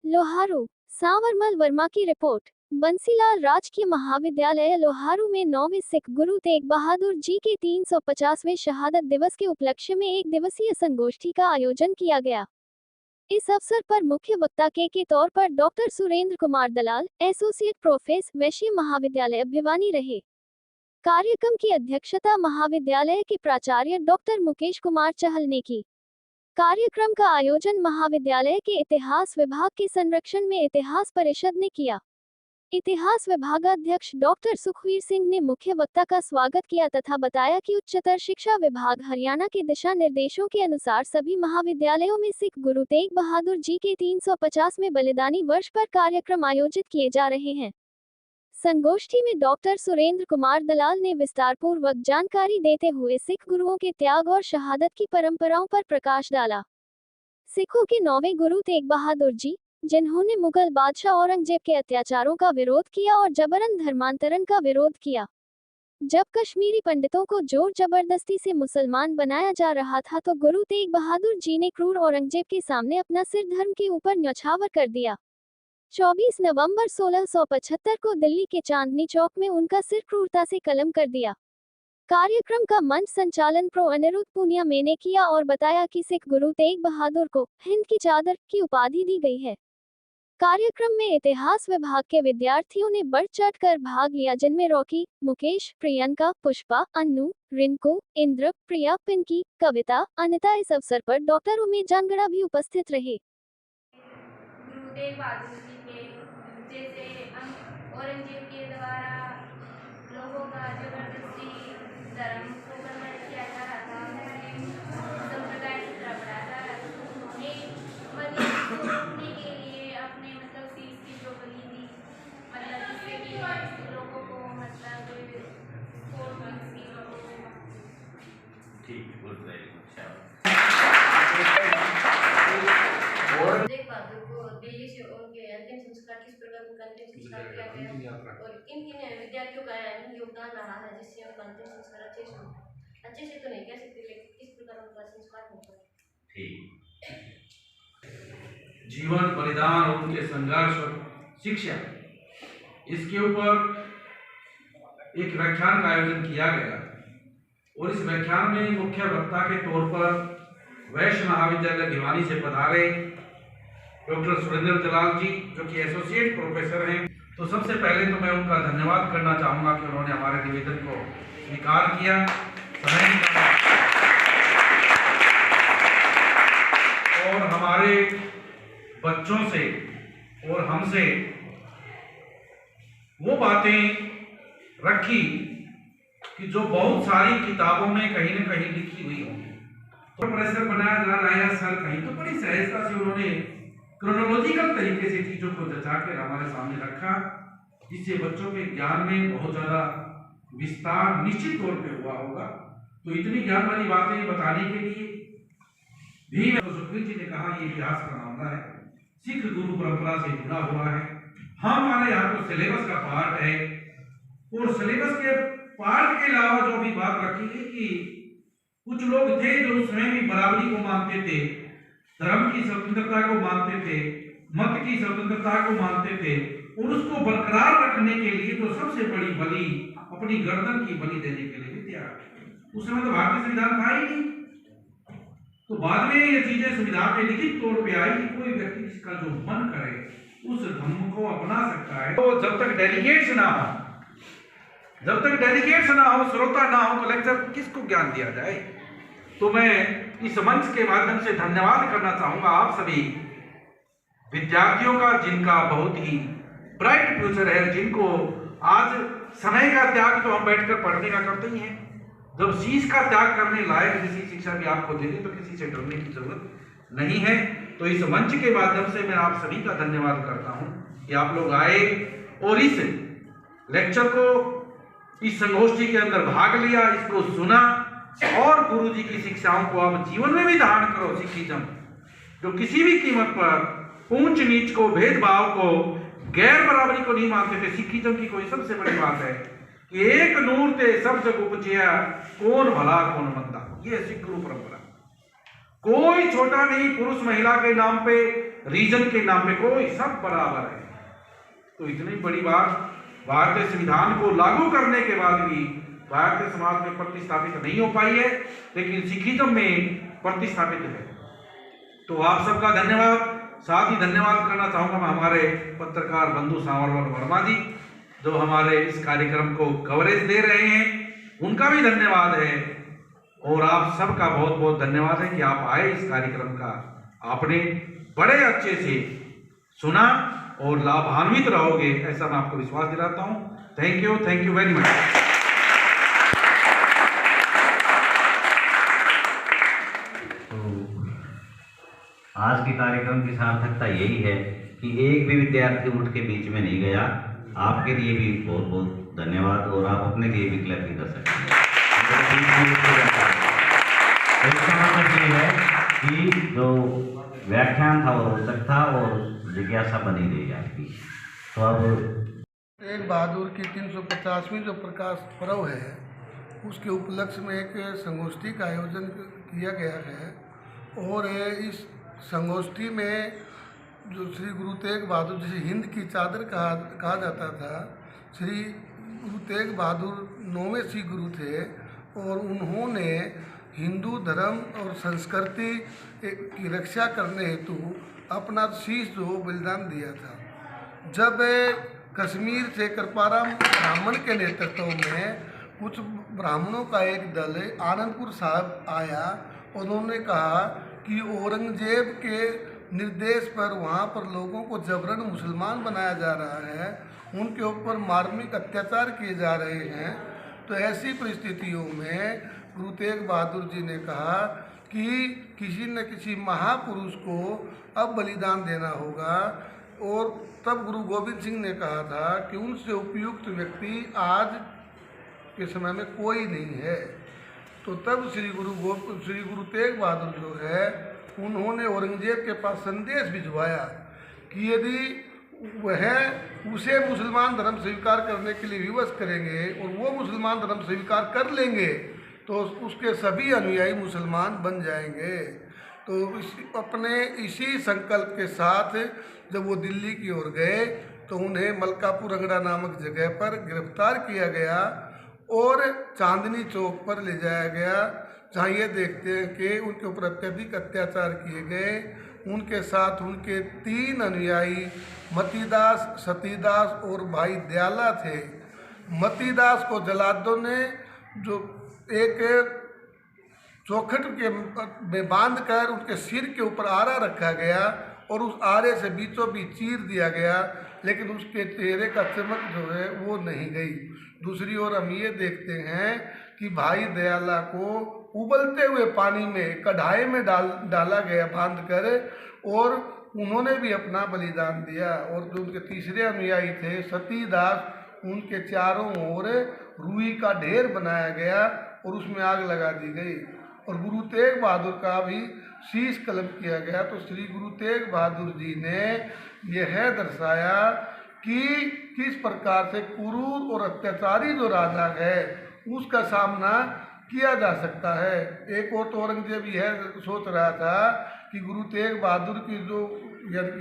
लोहारू। सांवरमल वर्मा की रिपोर्ट। बंसीलाल राजकीय महाविद्यालय लोहारू में 9वें सिख गुरु तेग बहादुर जी के 350वें शहादत दिवस के उपलक्ष्य में एक दिवसीय संगोष्ठी का आयोजन किया गया। इस अवसर पर मुख्य वक्ता के तौर पर डॉक्टर सुरेंद्र कुमार दलाल, एसोसिएट प्रोफेसर, वैश्य महाविद्यालय भिवानी रहे। कार्यक्रम की अध्यक्षता महाविद्यालय के प्राचार्य डॉक्टर मुकेश कुमार चहल ने की। कार्यक्रम का आयोजन महाविद्यालय के इतिहास विभाग के संरक्षण में इतिहास परिषद ने किया। इतिहास विभागाध्यक्ष डॉक्टर सुखवीर सिंह ने मुख्य वक्ता का स्वागत किया तथा बताया कि उच्चतर शिक्षा विभाग हरियाणा के दिशा निर्देशों के अनुसार सभी महाविद्यालयों में सिख गुरु तेग बहादुर जी के 350वें बलिदानी वर्ष पर कार्यक्रम आयोजित किए जा रहे हैं। संगोष्ठी में डॉक्टर सुरेंद्र कुमार दलाल ने विस्तारपूर्वक जानकारी देते हुए सिख गुरुओं के त्याग और शहादत की परंपराओं पर प्रकाश डाला। सिखों के 9वें गुरु तेग बहादुर जी, जिन्होंने मुगल बादशाह औरंगजेब के अत्याचारों का विरोध किया और जबरन धर्मांतरण का विरोध किया। जब कश्मीरी पंडितों को जोर जबरदस्ती से मुसलमान बनाया जा रहा था तो गुरु तेग बहादुर जी ने क्रूर औरंगजेब के सामने अपना सिर धर्म के ऊपर न्यौछावर कर दिया। 24 नवंबर 1675 को दिल्ली के चांदनी चौक में उनका सिर क्रूरता से कलम कर दिया। कार्यक्रम का मंच संचालन प्रो अनिरुद्ध पूनिया ने किया और बताया कि सिख गुरु तेग बहादुर को हिंद की चादर की उपाधि दी गई है। कार्यक्रम में इतिहास विभाग के विद्यार्थियों ने बढ़ चढ़ कर भाग लिया, जिनमें रॉकी, मुकेश, प्रियंका, पुष्पा, अन्नू, रिंकू, इंद्र, प्रिया, पिंकी, कविता, अनिता। इस अवसर पर डॉक्टर उमेश जानगड़ा भी उपस्थित रहे। गुरु तेग बहादुर जी के जैसे औरंगजेब के द्वारा लोगों का जबरदस्ती धर्म को कन्वर्ट किया जा रहा था, संप्रदाय की तरफ बढ़ाया जा रहा था। उन्हें रोकने के लिए अपने शीश की जो बलि दी, जिससे कि लोगों को ठीक बोल रहे तेग बहादुर को दिल्ली से उनके अंतिम संस्कार किस प्रकार उनका अंतिम संस्कार किया गया और किन किन विद्यार्थियों का योगदान रहा है जिससे उनका अंतिम संस्कार अच्छे से तो नहीं कह सकते, लेकिन किस प्रकार उनका संस्कार होगा। जीवन बलिदान और उनके संघर्ष और शिक्षा, इसके ऊपर एक व्याख्यान का आयोजन किया गया और इस व्याख्यान में मुख्य वक्ता के तौर पर वैश्य महाविद्यालय भिवानी से पधारे डॉक्टर सुरेंद्र दलाल जी, जो कि एसोसिएट प्रोफेसर हैं। तो सबसे पहले तो मैं उनका धन्यवाद करना चाहूँगा कि उन्होंने हमारे निवेदन को स्वीकार किया, समय निकाला और हमारे बच्चों से और हमसे वो बातें रखी कि जो बहुत सारी किताबों में कहीं न कहीं लिखी हुई होंगी। तो प्रेशर बनाया जा रहा है सर, कहीं तो बड़ी सहजता से उन्होंने क्रोनोलॉजिकल तरीके से चीजों को जचा कर हमारे सामने रखा, जिससे बच्चों के ज्ञान में बहुत ज्यादा विस्तार निश्चित तौर पे हुआ होगा। तो इतनी ज्ञान वाली बातें बताने के लिए भी सुखवीर जी ने कहा ये इतिहास का मामला है, सिख गुरु परंपरा से जुड़ा हुआ है। हमारे यहाँ तो सिलेबस का पार्ट है और सिलेबस के पार्ट के अलावा जो भी बात रखी गई कि कुछ लोग थे जो स्वयं भी बराबरी को मानते थे, धर्म की स्वतंत्रता को मानते थे, मत की स्वतंत्रता को मानते थे और उसको बरकरार रखने के लिए तो सबसे बड़ी बलि अपनी गर्दन की बलि देने के लिए भी तैयार। उस समय तो भारतीय संविधान था ही नहीं, तो बाद में ये चीजें संविधान में लिखित तौर पे आई कि कोई व्यक्ति जिसका जो मन करे उस धर्म को अपना सकता है। तो जब तक डेलीगेट्स ना हो, श्रोता ना हो, तो लेक्चर किसको ज्ञान दिया जाए। तो मैं इस मंच के माध्यम से धन्यवाद करना चाहूंगा आप सभी विद्यार्थियों का, जिनका बहुत ही ब्राइट फ्यूचर है, जिनको आज समय का त्याग तो हम बैठकर पढ़ने का करते ही हैं, जब शीश का त्याग करने लायक किसी शिक्षा भी आपको दे दे तो किसी से डरने की जरूरत नहीं है। तो इस मंच के माध्यम से मैं आप सभी का धन्यवाद करता हूं कि आप लोग आए और इस लेक्चर को, इस संगोष्ठी के अंदर भाग लिया, इसको सुना और गुरु जी की शिक्षाओं को आप जीवन में भी धारण करो। सिखिज्म जो किसी भी कीमत पर ऊंच नीच को, भेदभाव को, गैर बराबरी को नहीं मानते थे। सिखिज्म की कोई सबसे बड़ी बात है कि एक नूर ते सब जग उपजिया, कौन भला कौन मंदा। ये सिख गुरु परंपरा। कोई छोटा नहीं, पुरुष महिला के नाम पे रीजन के नाम पे कोई, सब बराबर है। तो इतनी बड़ी बात भारतीय संविधान को लागू करने के बाद भी भारतीय समाज में प्रतिस्थापित नहीं हो पाई है, लेकिन सिखिज्म में प्रतिस्थापित है। तो आप सबका धन्यवाद। साथ ही धन्यवाद करना चाहूँगा मैं हमारे पत्रकार बंधु सांवरमल वर्मा जी, जो हमारे इस कार्यक्रम को कवरेज दे रहे हैं, उनका भी धन्यवाद है। और आप सबका बहुत बहुत धन्यवाद है कि आप आए, इस कार्यक्रम का आपने बड़े अच्छे से सुना और लाभान्वित रहोगे, ऐसा मैं आपको विश्वास दिलाता हूँ। Thank you very much. आज के कार्यक्रम की सार्थकता यही है कि एक भी विद्यार्थी उठ के बीच में नहीं गया। आपके लिए भी बहुत बहुत धन्यवाद, और आप अपने लिए भी क्लैप कर सकते हैं। इसका मतलब ये है कि जो व्याख्यान था वो रोचक था और जिज्ञासा बनी रही आपकी। तो अब तेग बहादुर की 350वीं जो प्रकाश पर्व है, उसके उपलक्ष्य में एक संगोष्ठी का आयोजन किया गया है। और इस संगोष्ठी में जो श्री गुरु तेग बहादुर, जिसे हिंद की चादर कहा जाता था, श्री गुरु तेग बहादुर 9वें सिख गुरु थे, और उन्होंने हिंदू धर्म और संस्कृति की रक्षा करने हेतु अपना शीश जो बलिदान दिया था। जब कश्मीर से कृपाराम ब्राह्मण के नेतृत्व में कुछ ब्राह्मणों का एक दल आनंदपुर साहब आया, उन्होंने कहा कि औरंगजेब के निर्देश पर वहाँ पर लोगों को जबरन मुसलमान बनाया जा रहा है, उनके ऊपर मार्मिक अत्याचार किए जा रहे हैं। तो ऐसी परिस्थितियों में गुरु तेग बहादुर जी ने कहा कि किसी न किसी महापुरुष को अब बलिदान देना होगा। और तब गुरु गोविंद सिंह ने कहा था कि उनसे उपयुक्त व्यक्ति आज के समय में कोई नहीं है। तो तब श्री गुरु तेग बहादुर जो है, उन्होंने औरंगजेब के पास संदेश भिजवाया कि यदि वह उसे मुसलमान धर्म स्वीकार करने के लिए विवश करेंगे और वो मुसलमान धर्म स्वीकार कर लेंगे तो उसके सभी अनुयायी मुसलमान बन जाएंगे। तो अपने इसी संकल्प के साथ जब वो दिल्ली की ओर गए तो उन्हें मलकापुर रंगड़ा नामक जगह पर गिरफ्तार किया गया और चांदनी चौक पर ले जाया गया, जहाँ ये देखते हैं कि उनके ऊपर अत्यधिक अत्याचार किए गए। उनके साथ उनके 3 अनुयायी मतीदास, सतीदास और भाई दयाला थे। मतीदास को जलादों ने जो एक चौखट के में बांध कर उनके सिर के ऊपर आरा रखा गया और उस आरे से बीचों बीच चीर दिया गया, लेकिन उसके चेहरे का चमक जो है वो नहीं गई। दूसरी ओर हम ये देखते हैं कि भाई दयाला को उबलते हुए पानी में कढ़ाई में डाला गया बांध कर, और उन्होंने भी अपना बलिदान दिया। और जो उनके तीसरे अनुयायी थे सतीदास, उनके चारों ओर रुई का ढेर बनाया गया और उसमें आग लगा दी गई और गुरु तेग बहादुर का भी शीश कलम किया गया। तो श्री गुरु तेग बहादुर जी ने यह दर्शाया कि किस प्रकार से क्रूर और अत्याचारी जो राजा है उसका सामना किया जा सकता है। एक और तो औरंगजेब यह सोच रहा था कि गुरु तेग बहादुर की जो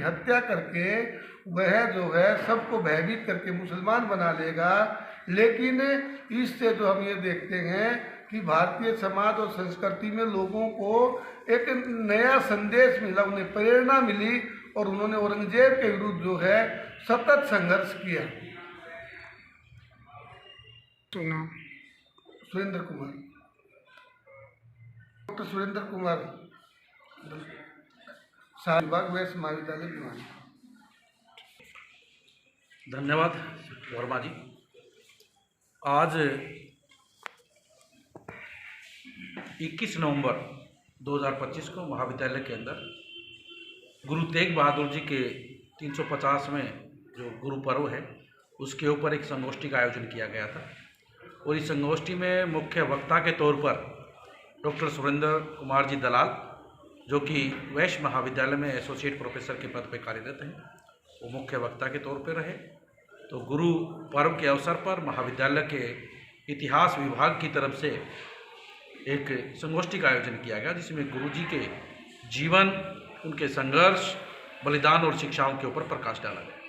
हत्या करके वह जो है सबको भयभीत करके मुसलमान बना लेगा, लेकिन इससे जो हम ये देखते हैं कि भारतीय समाज और संस्कृति में लोगों को एक नया संदेश मिला, उन्हें प्रेरणा मिली और उन्होंने औरंगजेब के विरुद्ध जो है सतत संघर्ष किया। तो नाम सुरेंद्र कुमार, डॉक्टर सुरेंद्र कुमार, शाहबाग वैश्य महाविद्यालय भिवानी। धन्यवाद वर्मा जी। आज 21 नवंबर 2025 को महाविद्यालय के अंदर गुरु तेग बहादुर जी के 350वें जो गुरु पर्व है उसके ऊपर एक संगोष्ठी का आयोजन किया गया था और इस संगोष्ठी में मुख्य वक्ता के तौर पर डॉक्टर सुरेंद्र कुमार जी दलाल, जो कि वैश्य महाविद्यालय में एसोसिएट प्रोफेसर के पद पर कार्यरत हैं, वो मुख्य वक्ता के तौर पर रहे। तो गुरु पर्व के अवसर पर महाविद्यालय के इतिहास विभाग की तरफ से एक संगोष्ठी का आयोजन किया गया, जिसमें गुरु जी के जीवन, उनके संघर्ष, बलिदान और शिक्षाओं के ऊपर प्रकाश डाला गया।